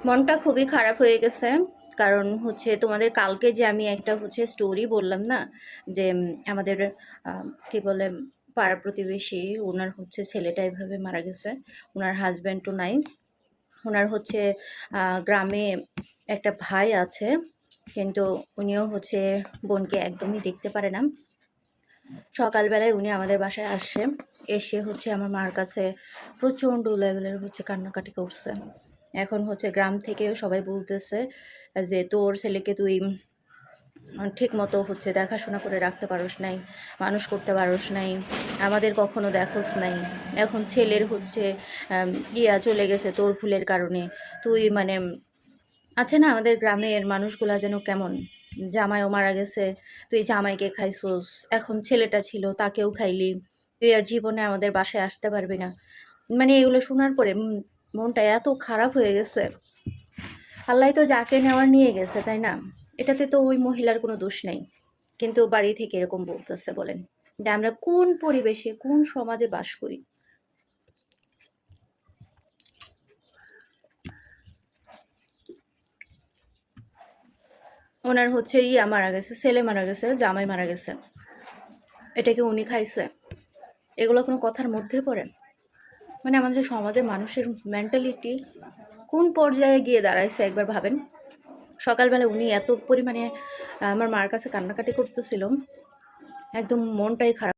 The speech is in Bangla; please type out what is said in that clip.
মনটা খুবই খারাপ হয়ে গেছে। কারণ হচ্ছে তোমাদের কালকে যে আমি একটা হচ্ছে স্টোরি বললাম না? যে আমাদের আ কি বলে পাড়া প্রতিবেশী উনার হচ্ছে ছেলেটা এভাবে মারা গেছে। উনার হাসব্যান্ডও নাই। উনার হচ্ছে গ্রামে একটা ভাই আছে। কিন্তু উনিও হচ্ছে বোনকে একদমই দেখতে পারে না। সকালবেলায় উনি আমাদের বাসায় আসছে। এসে হচ্ছে আমার মার কাছে প্রচণ্ড লেভেলের হচ্ছে কান্নাকাটি করছে। এখন হচ্ছে গ্রাম থেকেও সবাই বলতেছে যে, "তোর ছেলেকে তুই ঠিকমতো হচ্ছে দেখাশোনা করে রাখতে পারোস নাই, মানুষ করতে পারোস নাই, আমাদের কখনো দেখোস নাই। এখন ছেলের হচ্ছে চলে গেছে তোর ভুলের কারণে। তুই মানে" আছে না আমাদের গ্রামের মানুষগুলা যেন কেমন, জামাইও মারা গেছে, তুই জামাইকে খাইছোস, এখন ছেলেটা ছিল তাকেও খাইলি, তুই আর জীবনে আমাদের বাসায় আসতে পারবি না। মানে এগুলো শোনার পরে মনটা এত খারাপ হয়ে গেছে। আল্লাহ তো যাকে নেওয়ার নিয়ে গেছে, তাই না? এটাতে তো ওই মহিলার কোনো দোষ নেই। কিন্তু বাড়ি থেকে এরকম বলতেছে বলেন, যে আমরা কোন পরিবেশে কোন সমাজে বাস করি। ওনার হচ্ছে মারা গেছে, ছেলে মারা গেছে, জামাই মারা গেছে, এটাকে উনি খাইছে? এগুলো কোনো কথার মধ্যে পড়ে? মানে আমাদের সমাজের মানুষের মেন্টালিটি কোন পর্যায়ে গিয়ে দাঁড়াইছে একবার ভাবেন। সকালবেলা উনি এত পরিমাণে আমার মার কাছে কান্নাকাটি করতেছিল, একদম মনটাই খারাপ।